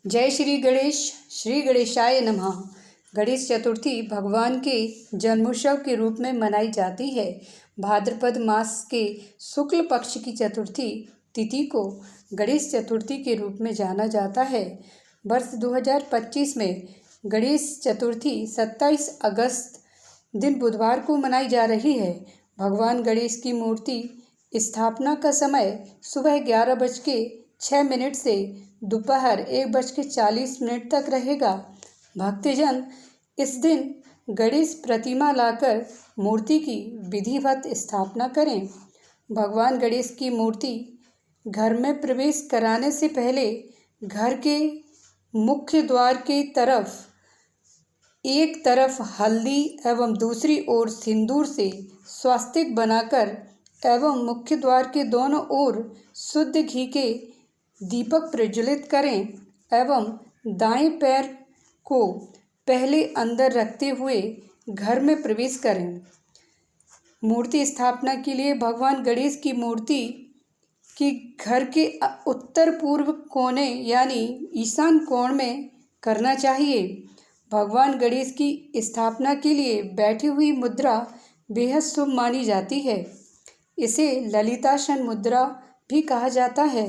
जय श्री गणेश। श्री गणेशाय नमः। गणेश चतुर्थी भगवान के जन्मोत्सव के रूप में मनाई जाती है। भाद्रपद मास के शुक्ल पक्ष की चतुर्थी तिथि को गणेश चतुर्थी के रूप में जाना जाता है। वर्ष 2025 में गणेश चतुर्थी 27 अगस्त दिन बुधवार को मनाई जा रही है। भगवान गणेश की मूर्ति स्थापना का समय सुबह 11:06 से दोपहर 1:40 तक रहेगा। भक्तजन इस दिन गणेश प्रतिमा लाकर मूर्ति की विधिवत स्थापना करें। भगवान गणेश की मूर्ति घर में प्रवेश कराने से पहले घर के मुख्य द्वार के तरफ एक तरफ हल्दी एवं दूसरी ओर सिंदूर से स्वास्तिक बनाकर एवं मुख्य द्वार के दोनों ओर शुद्ध घी के दीपक प्रज्वलित करें एवं दाएं पैर को पहले अंदर रखते हुए घर में प्रवेश करें। मूर्ति स्थापना के लिए भगवान गणेश की मूर्ति की घर के उत्तर पूर्व कोने यानी ईशान कोण में करना चाहिए। भगवान गणेश की स्थापना के लिए बैठी हुई मुद्रा बेहद शुभ मानी जाती है। इसे ललितासन मुद्रा भी कहा जाता है।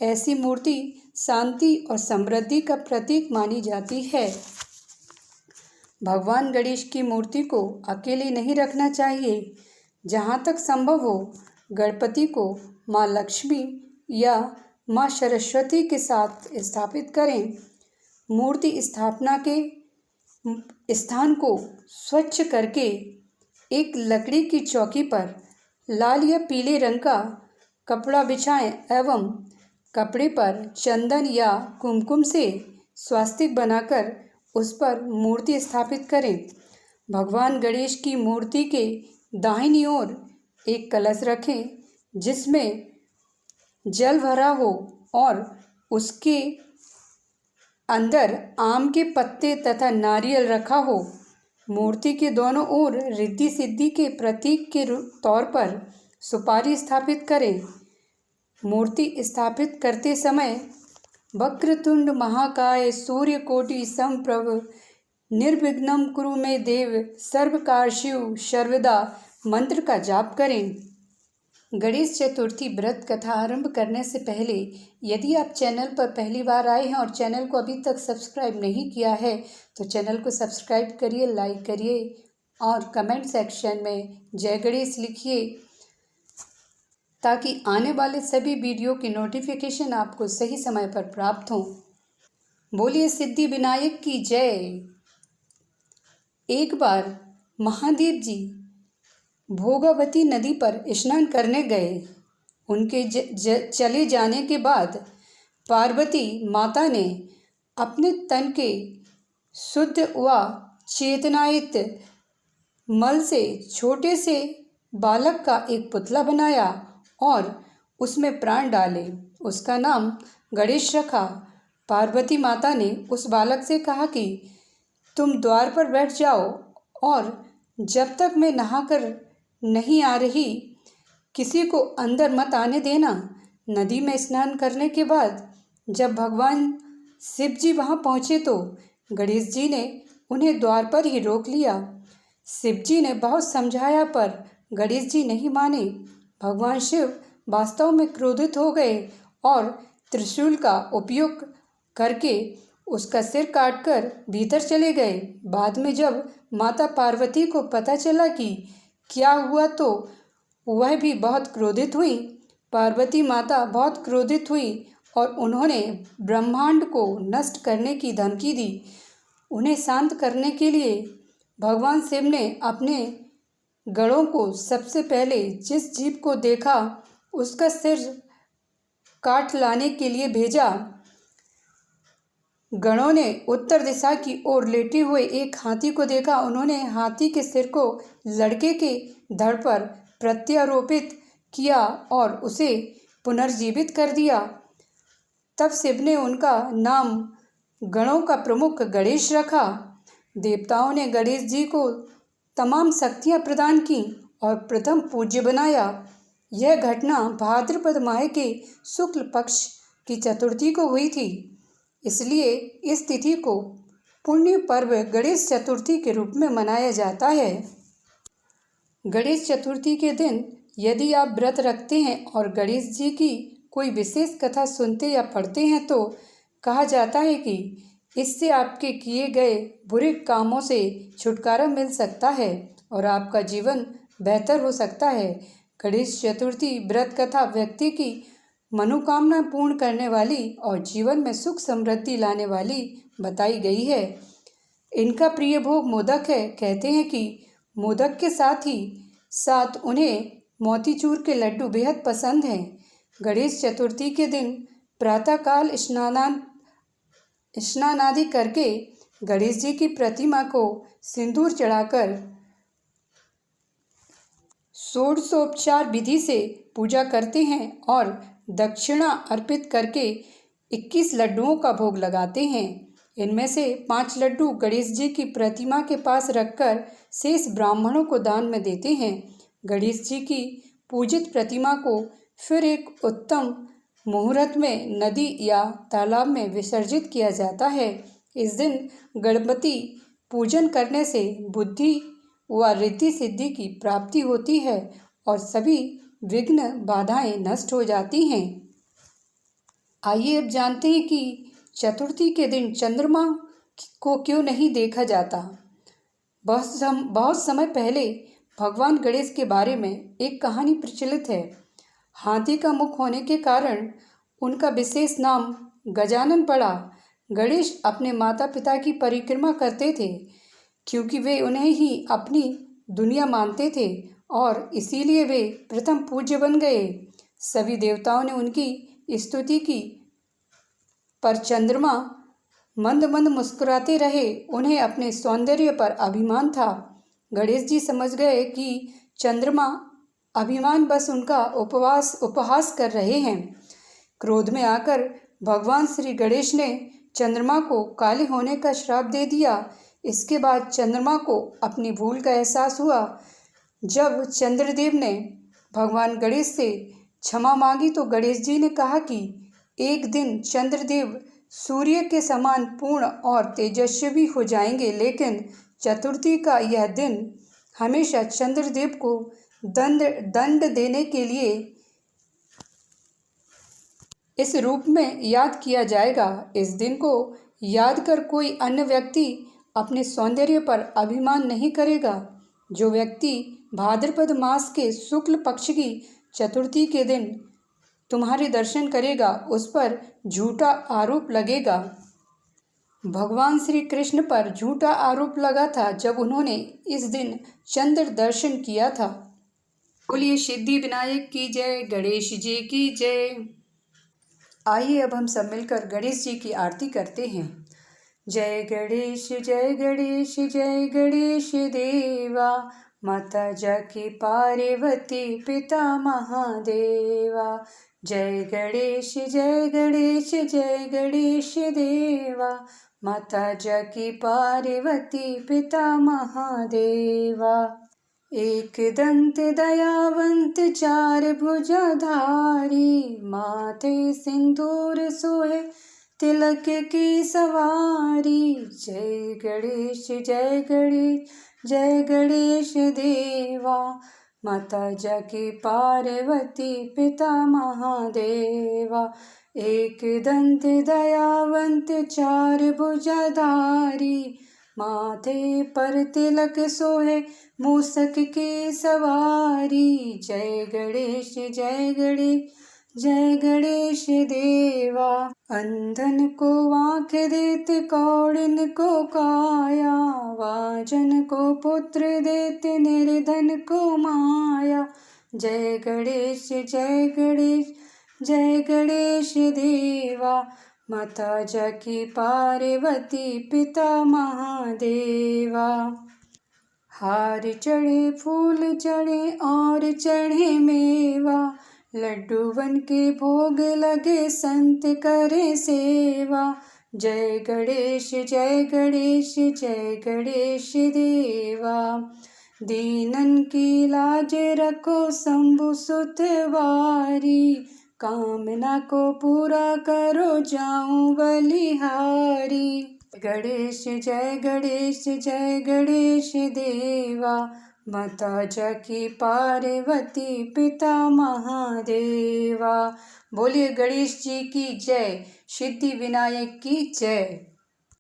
ऐसी मूर्ति शांति और समृद्धि का प्रतीक मानी जाती है। भगवान गणेश की मूर्ति को अकेले नहीं रखना चाहिए। जहाँ तक संभव हो गणपति को माँ लक्ष्मी या माँ सरस्वती के साथ स्थापित करें। मूर्ति स्थापना के स्थान को स्वच्छ करके एक लकड़ी की चौकी पर लाल या पीले रंग का कपड़ा बिछाएं एवं कपड़े पर चंदन या कुमकुम से स्वास्तिक बनाकर उस पर मूर्ति स्थापित करें। भगवान गणेश की मूर्ति के दाहिनी ओर एक कलश रखें जिसमें जल भरा हो और उसके अंदर आम के पत्ते तथा नारियल रखा हो। मूर्ति के दोनों ओर रिद्धि सिद्धि के प्रतीक के तौर पर सुपारी स्थापित करें। मूर्ति स्थापित करते समय वक्रतुंड महाकाय सूर्यकोटि समप्रभ निर्विघ्नं कुरु मे देव सर्वकार्येषु सर्वदा मंत्र का जाप करें। गणेश चतुर्थी व्रत कथा आरंभ करने से पहले यदि आप चैनल पर पहली बार आए हैं और चैनल को अभी तक सब्सक्राइब नहीं किया है तो चैनल को सब्सक्राइब करिए, लाइक करिए और कमेंट सेक्शन में जय गणेश लिखिए ताकि आने वाले सभी वीडियो की नोटिफिकेशन आपको सही समय पर प्राप्त हो। बोलिए सिद्धि विनायक की जय। एक बार महादेव जी भोगावती नदी पर स्नान करने गए। उनके चले जाने के बाद पार्वती माता ने अपने तन के शुद्ध व चेतनायुक्त मल से छोटे से बालक का एक पुतला बनाया और उसमें प्राण डाले। उसका नाम गणेश रखा। पार्वती माता ने उस बालक से कहा कि तुम द्वार पर बैठ जाओ और जब तक मैं नहाकर नहीं आ रही किसी को अंदर मत आने देना। नदी में स्नान करने के बाद जब भगवान शिव जी वहाँ पहुँचे तो गणेश जी ने उन्हें द्वार पर ही रोक लिया। शिव जी ने बहुत समझाया पर गणेश जी नहीं माने। भगवान शिव वास्तव में क्रोधित हो गए और त्रिशूल का उपयोग करके उसका सिर काटकर भीतर चले गए। बाद में जब माता पार्वती को पता चला कि क्या हुआ तो वह भी बहुत क्रोधित हुई। पार्वती माता बहुत क्रोधित हुई और उन्होंने ब्रह्मांड को नष्ट करने की धमकी दी। उन्हें शांत करने के लिए भगवान शिव ने अपने गणों को सबसे पहले जिस जीव को देखा उसका सिर काट लाने के लिए भेजा। गणों ने उत्तर दिशा की ओर लेटे हुए एक हाथी को देखा। उन्होंने हाथी के सिर को लड़के के धड़ पर प्रत्यारोपित किया और उसे पुनर्जीवित कर दिया। तब शिव ने उनका नाम गणों का प्रमुख गणेश रखा। देवताओं ने गणेश जी को तमाम शक्तियाँ प्रदान की और प्रथम पूज्य बनाया। यह घटना भाद्रपद माह के शुक्ल पक्ष की चतुर्थी को हुई थी। इसलिए इस तिथि को पुण्य पर्व गणेश चतुर्थी के रूप में मनाया जाता है। गणेश चतुर्थी के दिन यदि आप व्रत रखते हैं और गणेश जी की कोई विशेष कथा सुनते या पढ़ते हैं तो कहा जाता है कि इससे आपके किए गए बुरे कामों से छुटकारा मिल सकता है और आपका जीवन बेहतर हो सकता है। गणेश चतुर्थी व्रत कथा व्यक्ति की मनोकामना पूर्ण करने वाली और जीवन में सुख समृद्धि लाने वाली बताई गई है। इनका प्रिय भोग मोदक है। कहते हैं कि मोदक के साथ उन्हें मोतीचूर के लड्डू बेहद पसंद हैं। गणेश चतुर्थी के दिन प्रातःकाल स्नान आदि करके गणेश जी की प्रतिमा को सिंदूर चढ़ाकर षोडशोपचार विधि से पूजा करते हैं और दक्षिणा अर्पित करके 21 लड्डुओं का भोग लगाते हैं। इनमें से 5 लड्डू गणेश जी की प्रतिमा के पास रखकर शेष ब्राह्मणों को दान में देते हैं। गणेश जी की पूजित प्रतिमा को फिर एक उत्तम मुहूर्त में नदी या तालाब में विसर्जित किया जाता है। इस दिन गणपति पूजन करने से बुद्धि व रिद्धि सिद्धि की प्राप्ति होती है और सभी विघ्न बाधाएं नष्ट हो जाती हैं। आइए अब जानते हैं कि चतुर्थी के दिन चंद्रमा को क्यों नहीं देखा जाता। बहुत समय पहले भगवान गणेश के बारे में एक कहानी प्रचलित है। हाथी का मुख होने के कारण उनका विशेष नाम गजानन पड़ा। गणेश अपने माता पिता की परिक्रमा करते थे क्योंकि वे उन्हें ही अपनी दुनिया मानते थे और इसीलिए वे प्रथम पूज्य बन गए। सभी देवताओं ने उनकी स्तुति की पर चंद्रमा मंद मंद मुस्कुराते रहे। उन्हें अपने सौंदर्य पर अभिमान था। गणेश जी समझ गए कि चंद्रमा अभिमान बस उनका उपहास कर रहे हैं। क्रोध में आकर भगवान श्री गणेश ने चंद्रमा को काले होने का श्राप दे दिया। इसके बाद चंद्रमा को अपनी भूल का एहसास हुआ। जब चंद्रदेव ने भगवान गणेश से क्षमा मांगी तो गणेश जी ने कहा कि एक दिन चंद्रदेव सूर्य के समान पूर्ण और तेजस्वी हो जाएंगे, लेकिन चतुर्थी का यह दिन हमेशा चंद्रदेव को दंड देने के लिए इस रूप में याद किया जाएगा। इस दिन को याद कर कोई अन्य व्यक्ति अपने सौंदर्य पर अभिमान नहीं करेगा। जो व्यक्ति भाद्रपद मास के शुक्ल पक्ष की चतुर्थी के दिन तुम्हारे दर्शन करेगा उस पर झूठा आरोप लगेगा। भगवान श्री कृष्ण पर झूठा आरोप लगा था जब उन्होंने इस दिन चंद्र दर्शन किया था। बोलिए सिद्धि विनायक की जय, गणेश जी की जय। आइए अब हम सब मिलकर गणेश जी की आरती करते हैं। जय गणेश जय गणेश जय गणेश देवा, माता जाकी पार्वती पिता महादेवा। जय गणेश जय गणेश जय गणेश देवा, माता जाकी पार्वती पिता महादेवा। एक दंत दयावंत चार भुजाधारी, माथे सिंदूर सोहे तिलक की सवारी। जय गणेश जय गणेश जय गणेश देवा, माता जाकी पार्वती पिता महादेवा। एक दंत दयावंत चार भुजाधारी, माथे पर तिलक सोहे मूसक की सवारी। जय गणेश जय गणेश जय गणेश देवा। अंधन को आँख देते कौड़िन को काया, वाजन को पुत्र देते निर्धन को माया। जय गणेश जय गणेश जय गणेश देवा, माता जाकी पार्वती पिता महादेवा। हार चढ़े फूल चढ़े और चढ़े मेवा, लड्डू बन के भोग लगे संत करे सेवा। जय गणेश जय गणेश जय गणेश देवा। दीनन की लाज रखो शंभु सुत वारी, कामना को पूरा करो जाऊं बलिहारी। गणेश जय गणेश देवा, माता जकी पार्वती पिता महादेवा। बोलिए गणेश जी की जय, सिद्धि विनायक की जय।